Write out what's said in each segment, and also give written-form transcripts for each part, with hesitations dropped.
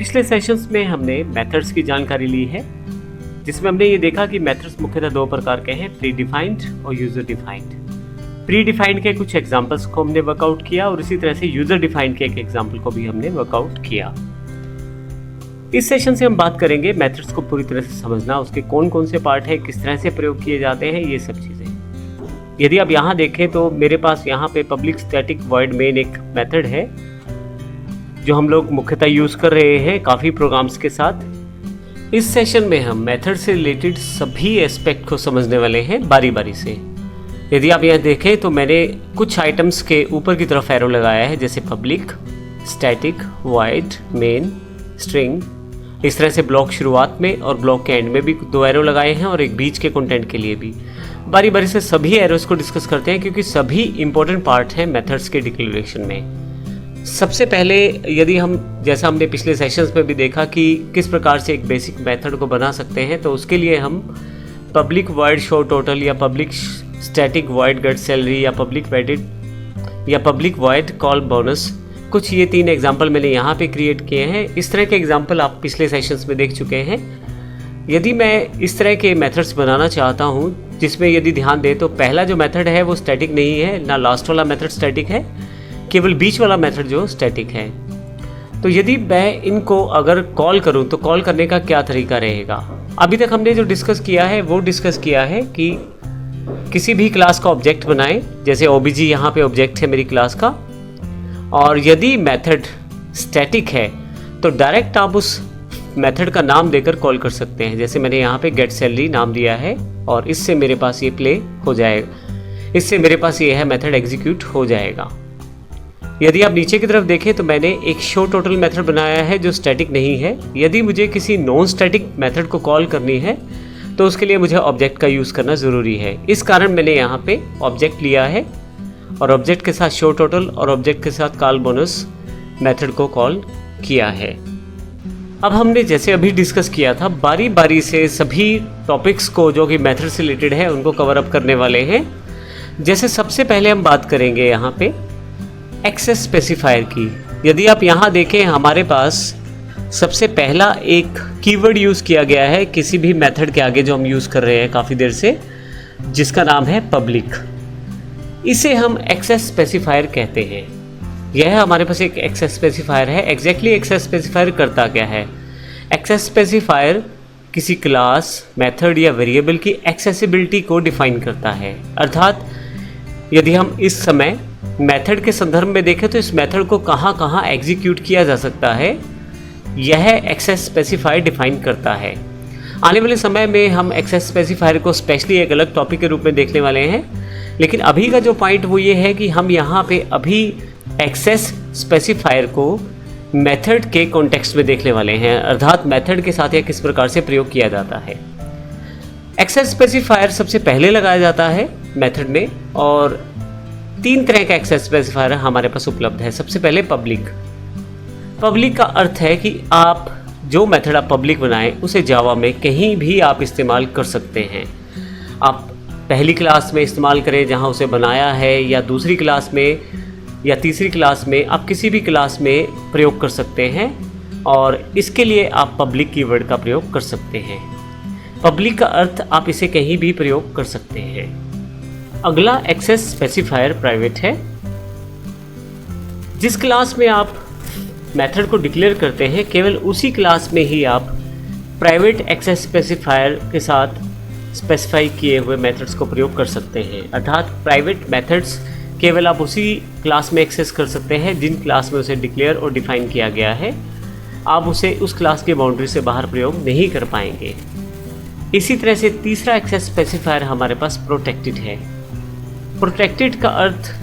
पिछले सेशंस में हमने मेथड्स की जानकारी ली है, जिसमें हमने ये देखा कि मेथड्स मुख्यतः दो प्रकार के हैं, प्री डिफाइंड और यूजर डिफाइंड। प्री डिफाइंड के कुछ एग्जांपल्स को हमने वर्कआउट किया और इसी तरह से यूजर डिफाइंड के एक एग्जांपल को भी हमने वर्कआउट किया। इस सेशन से हम बात करेंगे मेथड्स को पूरी तरह से समझना, उसके कौन कौन से पार्ट है, किस तरह से प्रयोग किए जाते हैं, ये सब चीज़ें। यदि आप यहाँ देखें तो मेरे पास यहाँ पे पब्लिक स्टैटिक वॉइड मेन एक मेथड है जो हम लोग मुख्यतः यूज़ कर रहे हैं काफ़ी प्रोग्राम्स के साथ। इस सेशन में हम मेथड से रिलेटेड सभी एस्पेक्ट को समझने वाले हैं बारी बारी से। यदि आप यहाँ देखें तो मैंने कुछ आइटम्स के ऊपर की तरफ एरो लगाया है, जैसे public, static, void, main, string. इस तरह से ब्लॉक शुरुआत में और ब्लॉक के एंड में भी दो एरो लगाए हैं और एक बीच के कंटेंट के लिए भी। बारी बारी से सभी एरोस को डिस्कस करते हैं क्योंकि सभी इंपॉर्टेंट पार्ट हैं मेथड्स के डिक्लेरेशन में। सबसे पहले यदि हम, जैसा हमने पिछले सेशंस में भी देखा कि किस प्रकार से एक बेसिक मेथड को बना सकते हैं, तो उसके लिए हम पब्लिक वॉइड शो टोटल या public static void get salary या पब्लिक वेडिड या पब्लिक वॉइड कॉल बोनस, कुछ ये तीन एग्जाम्पल मैंने यहाँ पे क्रिएट किए हैं। इस तरह के एग्जाम्पल आप पिछले सेशंस में देख चुके हैं। यदि मैं इस तरह के मेथड्स बनाना चाहता हूँ जिसमें यदि ध्यान दें तो पहला जो मेथड है वो स्टैटिक नहीं है, ना लास्ट वाला मेथड स्टैटिक है, केवल बीच वाला मेथड जो स्टैटिक है। तो यदि मैं इनको अगर कॉल करूं तो कॉल करने का क्या तरीका रहेगा। अभी तक हमने जो डिस्कस किया है वो डिस्कस किया है कि किसी भी क्लास का ऑब्जेक्ट बनाएं, जैसे OBJ यहाँ पे ऑब्जेक्ट है मेरी क्लास का, और यदि मेथड स्टैटिक है तो डायरेक्ट आप उस मेथड का नाम देकर कॉल कर सकते हैं। जैसे मैंने यहाँ पे गेट सैलरी नाम दिया है और इससे मेरे पास ये प्ले हो जाएगा, इससे मेरे पास ये है मेथड एग्जीक्यूट हो जाएगा। यदि आप नीचे की तरफ देखें तो मैंने एक शो टोटल मेथड बनाया है जो स्टैटिक नहीं है। यदि मुझे किसी नॉन स्टैटिक मेथड को कॉल करनी है तो उसके लिए मुझे ऑब्जेक्ट का यूज़ करना ज़रूरी है। इस कारण मैंने यहाँ पे ऑब्जेक्ट लिया है और ऑब्जेक्ट के साथ शो टोटल और ऑब्जेक्ट के साथ कॉल बोनस मेथड को कॉल किया है। अब हमने जैसे अभी डिस्कस किया था, बारी बारी से सभी टॉपिक्स को जो कि मेथड से रिलेटेड है उनको कवर अप करने वाले हैं। जैसे सबसे पहले हम बात करेंगे यहाँ पे एक्सेस स्पेसिफायर की। यदि आप यहाँ देखें, हमारे पास सबसे पहला एक कीवर्ड यूज़ किया गया है किसी भी मेथड के आगे जो हम यूज़ कर रहे हैं काफ़ी देर से, जिसका नाम है पब्लिक। इसे हम एक्सेस स्पेसिफायर कहते हैं। यह हमारे पास एक एक्सेस स्पेसिफायर है। एग्जैक्टली एक्सेस स्पेसिफायर करता क्या है? एक्सेस स्पेसिफायर किसी क्लास, मेथड या वेरिएबल की एक्सेसिबिलिटी को डिफाइन करता है। अर्थात यदि हम इस समय मेथड के संदर्भ में देखें तो इस मेथड को कहाँ कहाँ एग्जीक्यूट किया जा सकता है, यह एक्सेस स्पेसिफायर डिफाइन करता है। आने वाले समय में हम एक्सेस स्पेसिफायर को स्पेशली एक अलग टॉपिक के रूप में देखने वाले हैं, लेकिन अभी का जो पॉइंट वो ये है कि हम यहाँ पे अभी एक्सेस स्पेसिफायर को मेथड के कॉन्टेक्स्ट में देखने वाले हैं, अर्थात मेथड के साथ यह किस प्रकार से प्रयोग किया जाता है। एक्सेस स्पेसिफायर सबसे पहले लगाया जाता है मेथड में, और तीन तरह का एक्सेस स्पेसिफायर हमारे पास उपलब्ध है। सबसे पहले पब्लिक। पब्लिक का अर्थ है कि आप जो मेथड आप पब्लिक बनाएं उसे जावा में कहीं भी आप इस्तेमाल कर सकते हैं। आप पहली क्लास में इस्तेमाल करें जहां उसे बनाया है, या दूसरी क्लास में या तीसरी क्लास में, आप किसी भी क्लास में प्रयोग कर सकते हैं, और इसके लिए आप पब्लिक कीवर्ड का प्रयोग कर सकते हैं। पब्लिक का अर्थ आप इसे कहीं भी प्रयोग कर सकते हैं। अगला एक्सेस स्पेसिफायर प्राइवेट है। जिस क्लास में आप मेथड को डिक्लेयर करते हैं केवल उसी क्लास में ही आप प्राइवेट एक्सेस स्पेसिफायर के साथ स्पेसिफाई किए हुए मेथड्स को प्रयोग कर सकते हैं। अर्थात प्राइवेट मेथड्स केवल आप उसी क्लास में एक्सेस कर सकते हैं जिन क्लास में उसे डिक्लेयर और डिफाइन किया गया है। आप उसे उस क्लास की बाउंड्री से बाहर प्रयोग नहीं कर पाएंगे। इसी तरह से तीसरा एक्सेस स्पेसिफायर हमारे पास प्रोटेक्टेड है। प्रोटेक्टेड का अर्थ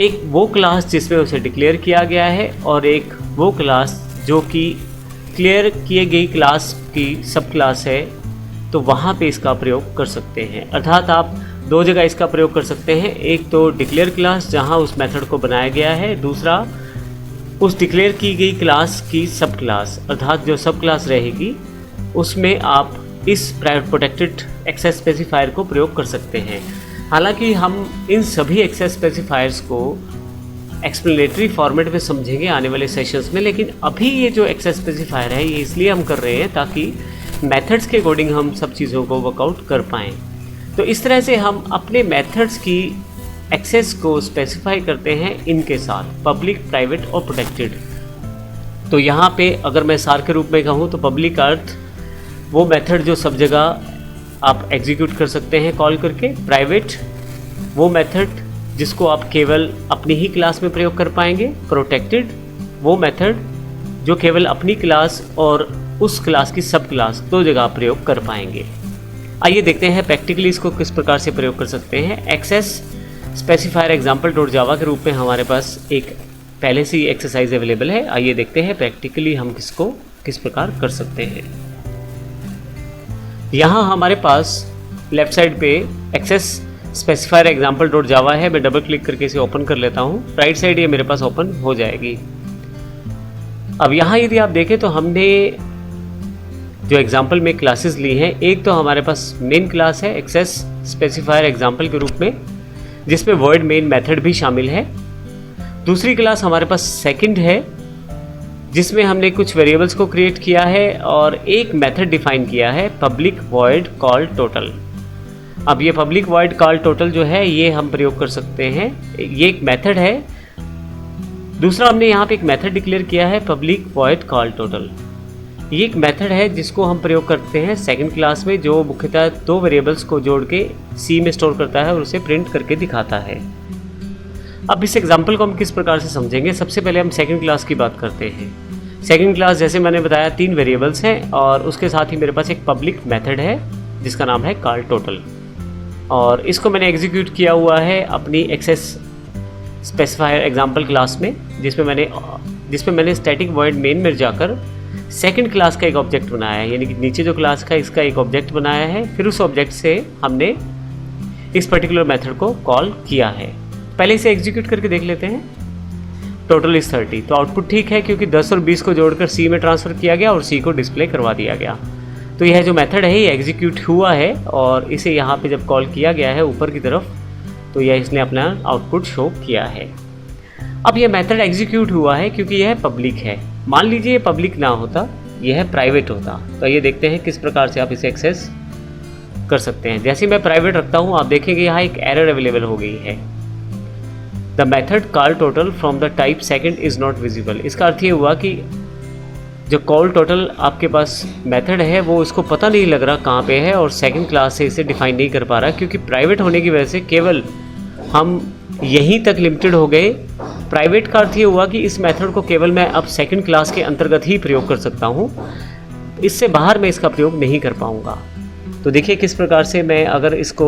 एक वो क्लास जिसमें उसे डिक्लेयर किया गया है, और एक वो क्लास जो कि क्लियर किए गई क्लास की सब क्लास है, तो वहाँ पे इसका प्रयोग कर सकते हैं। अर्थात आप दो जगह इसका प्रयोग कर सकते हैं। एक तो डिक्लेयर क्लास जहाँ उस मेथड को बनाया गया है, दूसरा उस डिक्लेयर की गई क्लास की सब क्लास, अर्थात जो सब क्लास रहेगी उसमें आप इस प्राइवेट प्रोटेक्टेड एक्सेस स्पेसिफायर को प्रयोग कर सकते हैं। हालांकि हम इन सभी एक्सेस स्पेसिफायर्स को एक्सप्लेनेटरी फॉर्मेट में समझेंगे आने वाले सेशंस में, लेकिन अभी ये जो एक्सेस स्पेसिफायर है ये इसलिए हम कर रहे हैं ताकि मेथड्स के अकॉर्डिंग हम सब चीज़ों को वर्कआउट कर पाएँ। तो इस तरह से हम अपने मेथड्स की एक्सेस को स्पेसिफाई करते हैं इनके साथ, पब्लिक, प्राइवेट और प्रोटेक्टेड। तो यहाँ पे अगर मैं सार के रूप में कहूँ तो पब्लिक अर्थ वो मेथड जो सब जगह आप एग्जीक्यूट कर सकते हैं कॉल करके, प्राइवेट वो मेथड जिसको आप केवल अपनी ही क्लास में प्रयोग कर पाएंगे, प्रोटेक्टेड वो मेथड जो केवल अपनी क्लास और उस क्लास की सब क्लास दो जगह आप प्रयोग कर पाएंगे। आइए देखते हैं प्रैक्टिकली इसको किस प्रकार से प्रयोग कर सकते हैं। Access specifier example dot Java के रूप में हमारे पास एक पहले से ही एक्सरसाइज अवेलेबल है। आइए देखते हैं प्रैक्टिकली हम किसको किस प्रकार कर सकते हैं। यहाँ हमारे पास लेफ्ट साइड पे access specifier example dot Java है। मैं डबल क्लिक करके इसे ओपन कर लेता हूँ। राइट साइड ये मेरे पास ओपन हो जाएगी। अब यहाँ यदि आप देखें तो हमने जो एग्जाम्पल में क्लासेस ली हैं, एक तो हमारे पास मेन क्लास है एक्सेस स्पेसिफायर एग्जाम्पल के रूप में, जिसमें वर्ड मेन मेथड भी शामिल है। दूसरी क्लास हमारे पास सेकंड है, जिसमें हमने कुछ वेरिएबल्स को क्रिएट किया है और एक मेथड डिफाइन किया है, पब्लिक वॉइड कॉल टोटल। अब ये पब्लिक वॉइड कॉल टोटल जो है ये हम प्रयोग कर सकते हैं, ये एक मेथड है। दूसरा हमने यहाँ पे एक मेथड डिक्लेयर किया है पब्लिक वॉइड कॉल टोटल। ये एक मेथड है जिसको हम प्रयोग करते हैं सेकंड क्लास में, जो मुख्यतः दो वेरिएबल्स को जोड़ के सी में स्टोर करता है और उसे प्रिंट करके दिखाता है। अब इस एग्जाम्पल को हम किस प्रकार से समझेंगे, सबसे पहले हम सेकंड क्लास की बात करते हैं। सेकंड क्लास जैसे मैंने बताया 3 वेरिएबल्स हैं और उसके साथ ही मेरे पास एक पब्लिक मेथड है जिसका नाम है कॉल टोटल, और इसको मैंने एग्जीक्यूट किया हुआ है अपनी एक्सेस स्पेसिफायर एग्जाम्पल क्लास में, जिसमें मैंने स्टैटिक वॉइड मेन में जाकर सेकंड क्लास का एक ऑब्जेक्ट बनाया है, यानी कि नीचे जो क्लास का इसका एक ऑब्जेक्ट बनाया है। फिर उस ऑब्जेक्ट से हमने इस पर्टिकुलर मेथड को कॉल किया है। पहले इसे एग्जीक्यूट करके देख लेते हैं। टोटल इज 30, तो आउटपुट ठीक है क्योंकि 10 और 20 को जोड़कर सी में ट्रांसफ़र किया गया और सी को डिस्प्ले करवा दिया गया। तो यह जो मेथड है ये एग्जीक्यूट हुआ है और इसे यहाँ पे जब कॉल किया गया है ऊपर की तरफ, तो यह इसने अपना आउटपुट शो किया है। अब यह मेथड एग्जीक्यूट हुआ है क्योंकि यह पब्लिक है। मान लीजिए ये पब्लिक ना होता, यह प्राइवेट होता, तो ये देखते हैं किस प्रकार से आप इसे एक्सेस कर सकते हैं। जैसे मैं प्राइवेट रखता हूँ, आप देखेंगे यहाँ एक एरर अवेलेबल हो गई है, the method call total from the type second is not visible. इसका अर्थ ये हुआ कि जो कॉल टोटल आपके पास मेथड है वो इसको पता नहीं लग रहा कहाँ पे है और सेकंड क्लास से इसे डिफाइन नहीं कर पा रहा, क्योंकि प्राइवेट होने की वजह से केवल हम यहीं तक लिमिटेड हो गए। प्राइवेट का अर्थ ये हुआ कि इस मेथड को केवल मैं अब सेकंड क्लास के अंतर्गत ही प्रयोग कर सकता हूँ, इससे बाहर मैं इसका प्रयोग नहीं कर पाऊँगा। तो देखिए किस प्रकार से मैं अगर इसको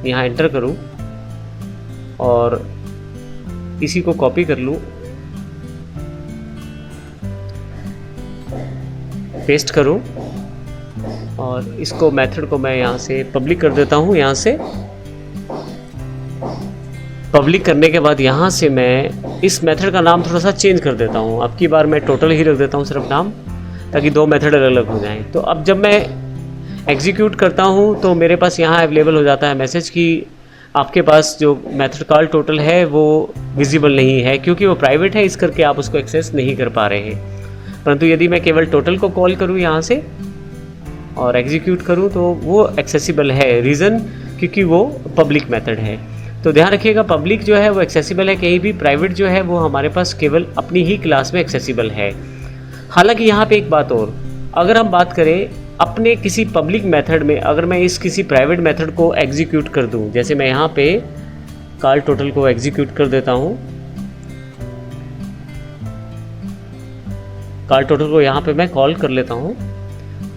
यहाँ एंटर करूँ और इसी को कॉपी कर लूँ, पेस्ट करूँ और इसको मेथड को मैं यहाँ से पब्लिक कर देता हूँ। यहाँ से पब्लिक करने के बाद यहाँ से मैं इस मेथड का नाम थोड़ा सा चेंज कर देता हूँ। अब की बार मैं टोटल ही रख देता हूँ सिर्फ नाम, ताकि दो मेथड अलग अलग हो जाएं। तो अब जब मैं एग्जीक्यूट करता हूँ तो मेरे पास यहाँ अवेलेबल हो जाता है मैसेज कि आपके पास जो मेथड कॉल टोटल है वो विजिबल नहीं है, क्योंकि वो प्राइवेट है, इस करके आप उसको एक्सेस नहीं कर पा रहे हैं। परंतु यदि मैं केवल टोटल को कॉल करूँ यहाँ से और एग्जीक्यूट करूँ तो वो एक्सेसिबल है। रीज़न क्योंकि वो पब्लिक मेथड है। तो ध्यान रखिएगा, पब्लिक जो है वो एक्सेसिबल है कहीं भी, प्राइवेट जो है वो हमारे पास केवल अपनी ही क्लास में एक्सेसिबल है। हालांकि यहाँ पे एक बात और, अगर हम बात करें अपने किसी पब्लिक मेथड में, अगर मैं इस किसी प्राइवेट मेथड को एग्जीक्यूट कर दूं, जैसे मैं यहाँ पे कॉल टोटल को एग्जीक्यूट कर देता हूँ, कॉल टोटल को यहाँ पे मैं कॉल कर लेता हूँ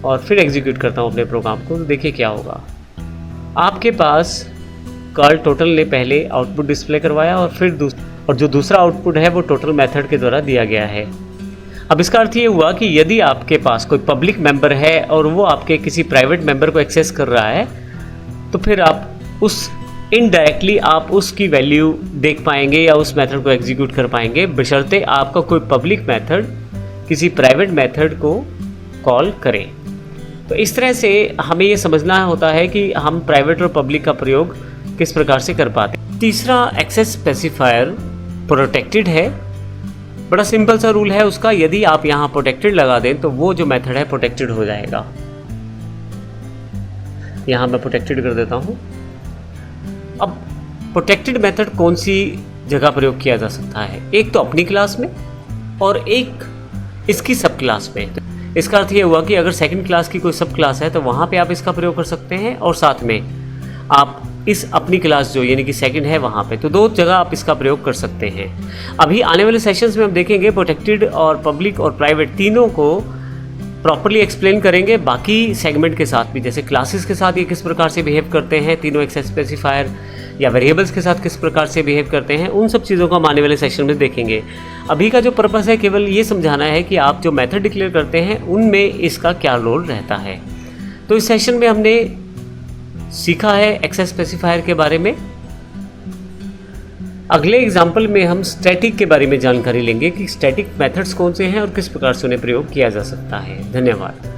और फिर एग्जीक्यूट करता हूँ अपने प्रोग्राम को, तो देखिए क्या होगा। आपके पास कॉल टोटल ने पहले आउटपुट डिस्प्ले करवाया और फिर जो दूसरा आउटपुट है वो टोटल मेथड के द्वारा दिया गया है। अब इसका अर्थ ये हुआ कि यदि आपके पास कोई पब्लिक मेंबर है और वो आपके किसी प्राइवेट मेंबर को एक्सेस कर रहा है, तो फिर आप उस इनडायरेक्टली आप उसकी वैल्यू देख पाएंगे या उस मेथड को एग्जीक्यूट कर पाएंगे, बशर्ते आपका कोई पब्लिक मेथड किसी प्राइवेट मेथड को कॉल करे। तो इस तरह से हमें ये समझना होता है कि हम प्राइवेट और पब्लिक का प्रयोग किस प्रकार से कर पाते हैं। तीसरा एक्सेस स्पेसिफायर प्रोटेक्टेड है। बड़ा सिंपल सा रूल है उसका, यदि आप यहाँ प्रोटेक्टेड लगा दें तो वो जो मेथड है प्रोटेक्टेड हो जाएगा। यहाँ मैं प्रोटेक्टेड कर देता हूँ। अब प्रोटेक्टेड मेथड कौन सी जगह प्रयोग किया जा सकता है? एक तो अपनी क्लास में और एक इसकी सब क्लास में। इसका अर्थ ये हुआ कि अगर सेकंड क्लास की कोई सब क्लास है तो वहाँ पे आप इसका प्रयोग कर सकते हैं, और साथ में आप इस अपनी क्लास जो यानी कि सेकंड है वहाँ पे, तो दो जगह आप इसका प्रयोग कर सकते हैं। अभी आने वाले सेशंस में हम देखेंगे प्रोटेक्टेड और पब्लिक और प्राइवेट तीनों को प्रॉपर्ली एक्सप्लेन करेंगे, बाकी सेगमेंट के साथ भी, जैसे क्लासेस के साथ ये किस प्रकार से बिहेव करते हैं, तीनों एक्सेस स्पेसिफायर या वेरिएबल्स के साथ किस प्रकार से बिहेव करते हैं, उन सब चीज़ों को हम आने वाले सेशन में देखेंगे। अभी का जो पर्पस है केवल ये समझाना है कि आप जो मेथड डिक्लेयर करते हैं उनमें इसका क्या रोल रहता है। तो इस सेशन में हमने सीखा है एक्सेस स्पेसिफायर के बारे में। अगले एग्जाम्पल में हम स्टैटिक के बारे में जानकारी लेंगे कि स्टैटिक मेथड्स कौन से हैं और किस प्रकार से उन्हें प्रयोग किया जा सकता है। धन्यवाद।